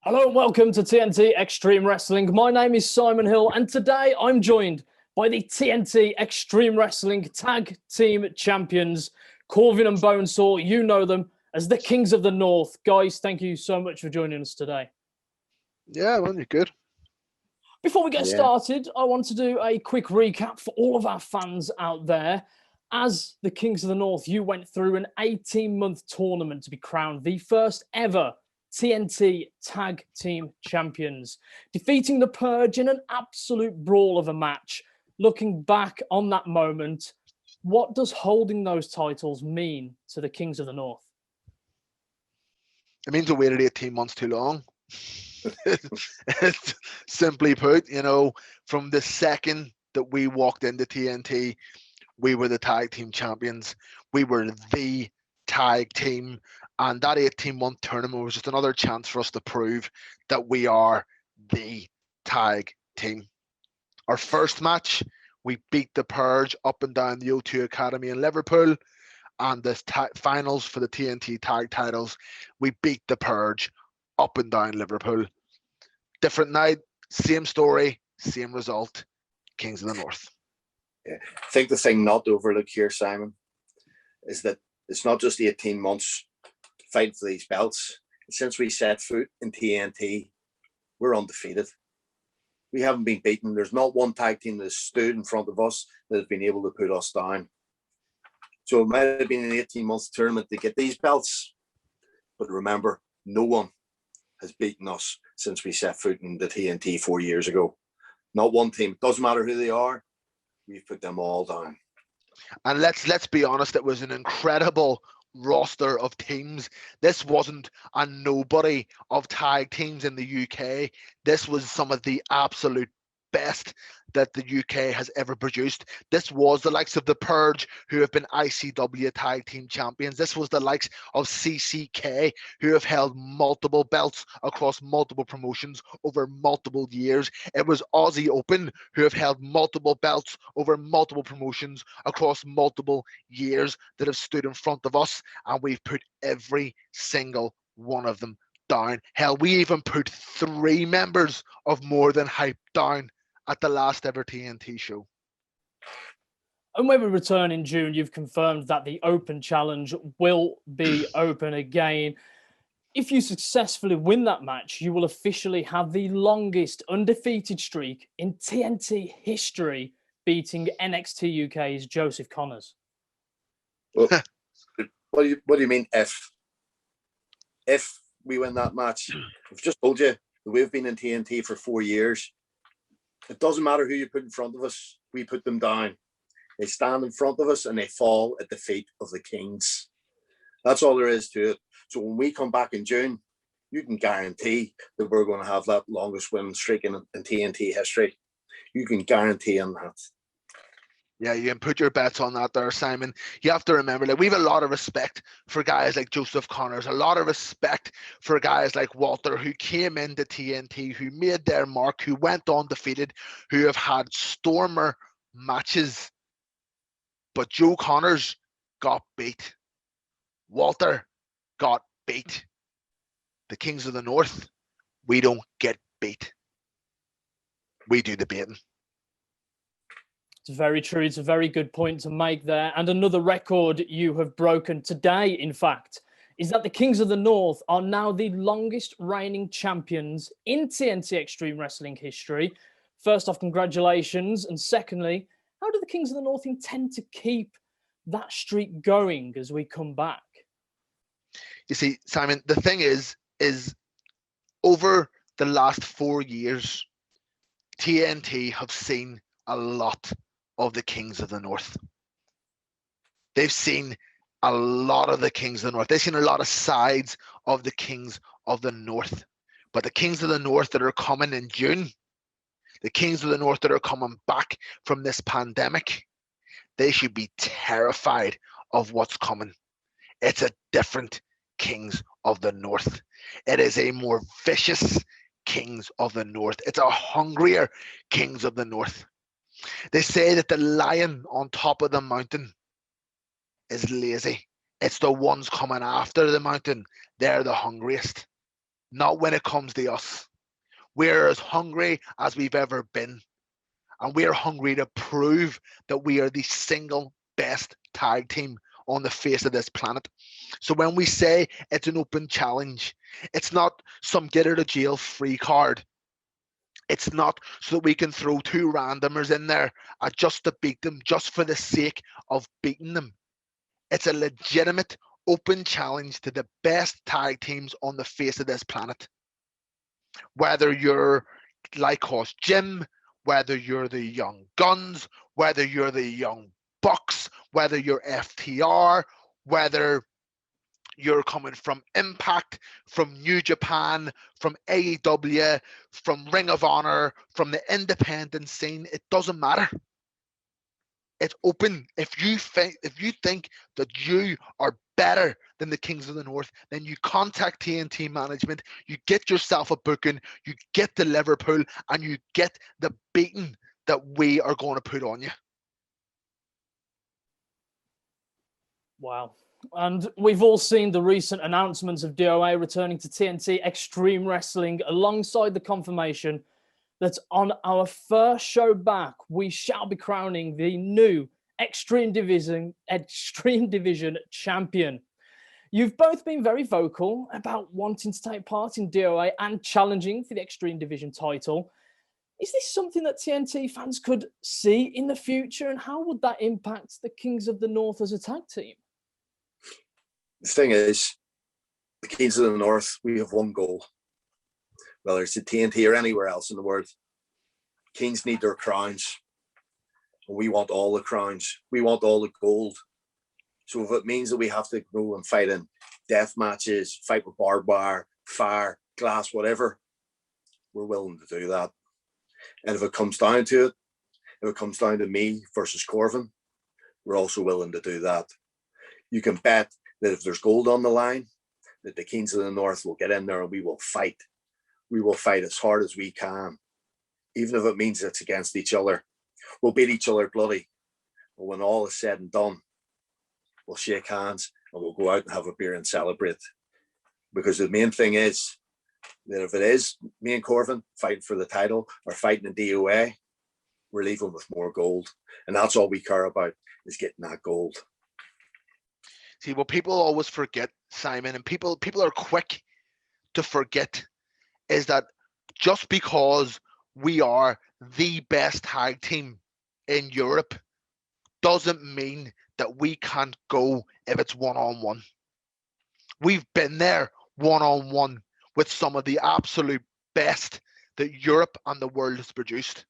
Hello and welcome to TNT Extreme Wrestling. My name is Simon Hill and today I'm joined by the TNT Extreme Wrestling Tag Team Champions, Corvin and Bonesaw. You know them as the Kings of the North. Guys, thank you so much for joining us today. Yeah, well, you're good. Before we get started, I want to do a quick recap for all of our fans out there. As the Kings of the North, you went through an 18-month tournament to be crowned the first ever TNT Tag Team Champions, defeating the Purge in an absolute brawl of a match. Looking back on that moment, what does holding those titles mean to the Kings of the North? It means we waited 18 months too long. Simply put, from the second that we walked into TNT, we were the tag team champions. We were the tag team. And that 18-month tournament was just another chance for us to prove that we are the tag team. Our first match, we beat the Purge up and down the O2 Academy in Liverpool. And the finals for the TNT tag titles, we beat the Purge up and down Liverpool. Different night, same story, same result. Kings of the North. Yeah. I think the thing not to overlook here, Simon, is that it's not just 18 months fighting for these belts. Since we set foot in TNT, we're undefeated. We haven't been beaten. There's not one tag team that has stood in front of us that has been able to put us down. So it might have been an 18-month tournament to get these belts. But remember, no one has beaten us since we set foot in the TNT 4 years ago. Not one team. Doesn't matter who they are. We've put them all down. And let's be honest, it was an incredible roster of teams. This wasn't a nobody of tag teams in the UK. This was some of the absolute best that the UK has ever produced. This was the likes of the Purge, who have been ICW tag team champions. This was the likes of CCK, who have held multiple belts across multiple promotions over multiple years. It was Aussie Open, who have held multiple belts over multiple promotions across multiple years, that have stood in front of us, and we've put every single one of them down. Hell, we even put 3 members of More Than Hype down at the last ever TNT show. And when we return in June, you've confirmed that the Open Challenge will be open again. If you successfully win that match, you will officially have the longest undefeated streak in TNT history, beating NXT UK's Joseph Connors. Well, what do you mean if we win that match? I've just told you that we've been in TNT for 4 years. It doesn't matter who you put in front of us. We put them down. They stand in front of us and they fall at the feet of the Kings. That's all there is to it. So when we come back in June, you can guarantee that we're going to have that longest winning streak in TNT history. You can guarantee on that. Yeah, you can put your bets on that there, Simon. You have to remember that we have a lot of respect for guys like Joseph Connors, a lot of respect for guys like Walter, who came into TNT, who made their mark, who went undefeated, who have had stormer matches. But Joe Connors got beat. Walter got beat. The Kings of the North, we don't get beat. We do the beating. It's very true. It's a very good point to make there. And another record you have broken today, in fact, is that the Kings of the North are now the longest reigning champions in TNT Extreme Wrestling history. First off, congratulations. And secondly, how do the Kings of the North intend to keep that streak going as we come back? You see, Simon, the thing is over the last 4 years, TNT have seen a lot of the Kings of the North. They've seen a lot of the Kings of the North. They've seen a lot of sides of the Kings of the North. But the Kings of the North that are coming in June, the Kings of the North that are coming back from this pandemic, they should be terrified of what's coming. It's a different Kings of the North. It is a more vicious Kings of the North. It's a hungrier Kings of the North. They say that the lion on top of the mountain is lazy. It's the ones coming after the mountain. They're the hungriest. not when it comes to us. We're as hungry as we've ever been. And we are hungry to prove that we are the single best tag team on the face of this planet. So when we say it's an open challenge, it's not some get out of jail free card. It's not so that we can throw two randomers in there just to beat them, just for the sake of beating them. It's a legitimate open challenge to the best tag teams on the face of this planet. Whether you're like us, Jim, whether you're the Young Guns, whether you're the Young Bucks, whether you're FTR, whether you're coming from Impact, from New Japan, from AEW, from Ring of Honor, from the independent scene, it doesn't matter. It's open. If you think that you are better than the Kings of the North, then you contact TNT management, you get yourself a booking, you get to Liverpool, and you get the beating that we are going to put on you. Wow. And we've all seen the recent announcements of DOA returning to TNT Extreme Wrestling, alongside the confirmation that on our first show back, we shall be crowning the new Extreme Division champion. You've both been very vocal about wanting to take part in DOA and challenging for the Extreme Division title. Is this something that TNT fans could see in the future, and how would that impact the Kings of the North as a tag team? The thing is, the Kings of the North, we have one goal. Whether it's at TNT or anywhere else in the world, Kings need their crowns. And we want all the crowns. We want all the gold. So if it means that we have to go and fight in death matches, fight with barbed wire, fire, glass, whatever, we're willing to do that. And if it comes down to it, if it comes down to me versus Corvin, we're also willing to do that. You can bet that if there's gold on the line, that the Kings of the North will get in there and we will fight. We will fight as hard as we can, even if it means it's against each other. We'll beat each other bloody. But when all is said and done, we'll shake hands and we'll go out and have a beer and celebrate. Because the main thing is that if it is me and Corvin fighting for the title or fighting in DOA, we're leaving with more gold. And that's all we care about, is getting that gold. See, what people always forget, Simon, and people are quick to forget, is that just because we are the best tag team in Europe doesn't mean that we can't go if it's one-on-one. We've been there one-on-one with some of the absolute best that Europe and the world has produced.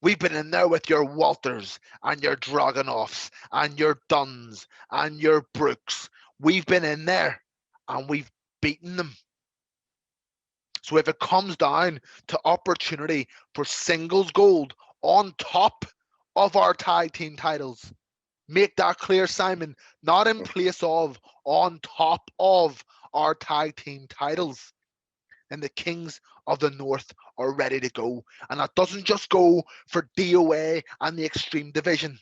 We've been in there with your Walters and your Dragunovs and your Duns and your Brooks. We've been in there and we've beaten them. So if it comes down to opportunity for singles gold on top of our tag team titles, make that clear, Simon, not in place of, on top of our tag team titles, and the Kings of the North are ready to go. And that doesn't just go for DOA and the Extreme Division.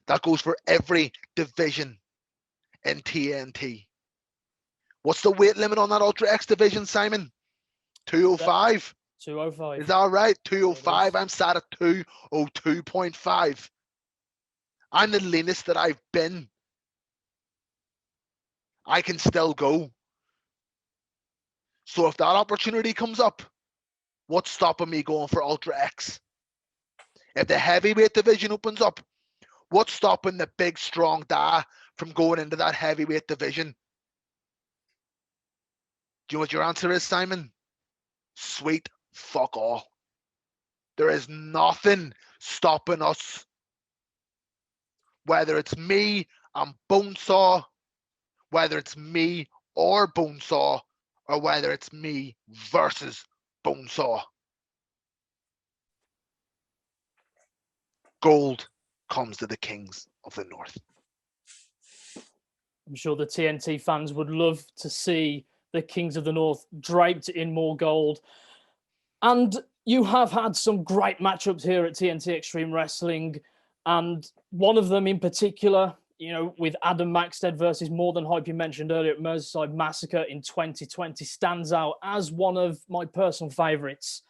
That goes for every division in TNT. What's the weight limit on that Ultra X division, Simon? 205? 205. Is that right? 205. I'm sat at 202.5. I'm the leanest that I've been. I can still go. So if that opportunity comes up, what's stopping me going for Ultra X? If the heavyweight division opens up, what's stopping the big, strong Da from going into that heavyweight division? Do you know what your answer is, Simon? Sweet fuck all. There is nothing stopping us. Whether it's me and Bonesaw, whether it's me or Bonesaw, or whether it's me versus Bonesaw. Gold comes to the Kings of the North. I'm sure the TNT fans would love to see the Kings of the North draped in more gold. And you have had some great matchups here at TNT Extreme Wrestling. And one of them in particular you know, with Adam Maxted versus More Than Hype, you mentioned earlier at Merseyside Massacre in 2020, stands out as one of my personal favourites.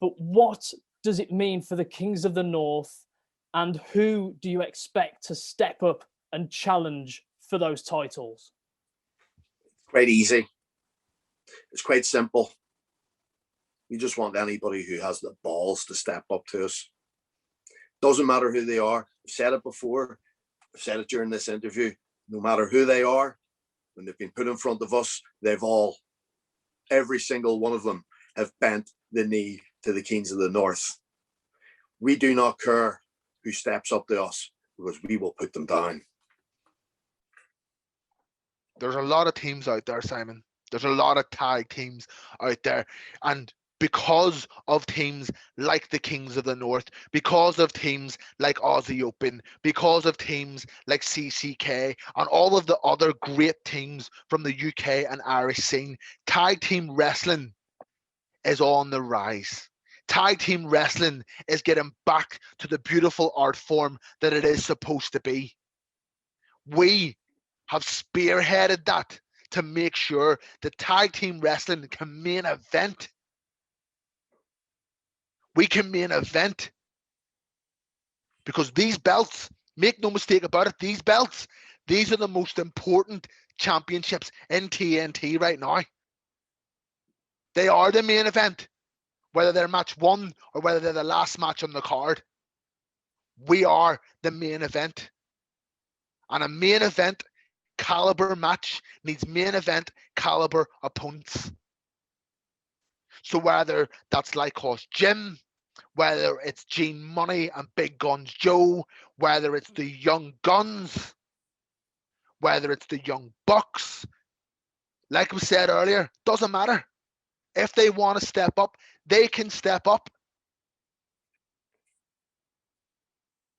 But what does it mean for the Kings of the North, and who do you expect to step up and challenge for those titles? Quite easy. It's quite simple. We just want anybody who has the balls to step up to us. Doesn't matter who they are. I've said it before. I've said it during this interview. No matter who they are, when they've been put in front of us, every single one of them have bent the knee to the Kings of the North. We do not care who steps up to us, because we will put them down. There's a lot of teams out there, Simon. There's a lot of tag teams out there. And because of teams like the Kings of the North, because of teams like Aussie Open, because of teams like CCK, and all of the other great teams from the UK and Irish scene, tag team wrestling is on the rise. Tag team wrestling is getting back to the beautiful art form that it is supposed to be. We have spearheaded that to make sure that tag team wrestling can main event. We can main event because these belts, make no mistake about it, these are the most important championships in TNT right now. They are the main event, whether they're match 1 or whether they're the last match on the card. We are the main event. And a main event caliber match needs main event caliber opponents. So whether that's Lycos Jim, whether it's Gene Money and Big Guns Joe, whether it's the Young Guns, whether it's the Young Bucks, like we said earlier, doesn't matter. If they want to step up, they can step up.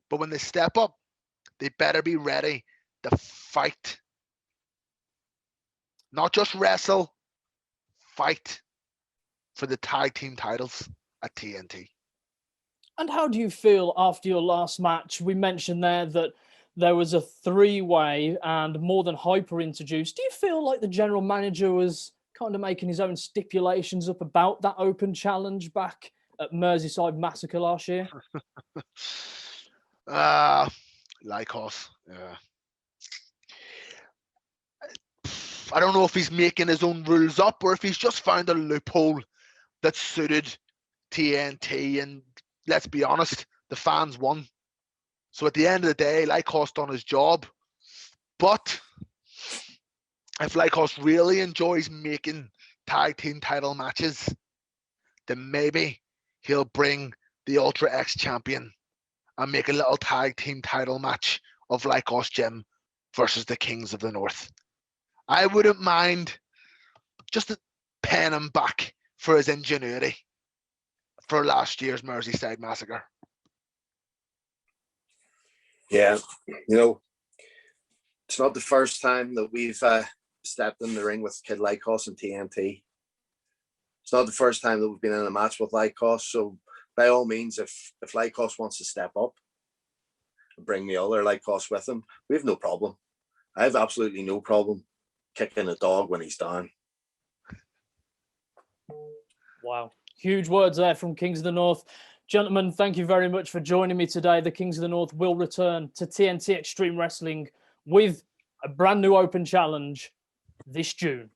But when they step up, they better be ready to fight. Not just wrestle, fight for the tag team titles at TNT. And how do you feel after your last match? We mentioned there that there was a 3-way and More Than Hyper introduced. Do you feel like the general manager was kind of making his own stipulations up about that open challenge back at Merseyside Massacre last year? Lycos, yeah. I don't know if he's making his own rules up or if he's just found a loophole that suited TNT. And let's be honest, the fans won. So at the end of the day, Lycos done his job. But if Lycos really enjoys making tag team title matches, then maybe he'll bring the Ultra X champion and make a little tag team title match of Lycos Jim versus the Kings of the North. I wouldn't mind just paying him back for his ingenuity for last year's Merseyside Massacre. Yeah, you know, it's not the first time that we've stepped in the ring with Kid Lycos and TNT. It's not the first time that we've been in a match with Lycos. So by all means, if Lycos wants to step up and bring the other Lycos with him, we have no problem. I have absolutely no problem kicking a dog when he's down. Wow. Huge words there from Kings of the North. Gentlemen, thank you very much for joining me today. The Kings of the North will return to TNT Extreme Wrestling with a brand new open challenge this June.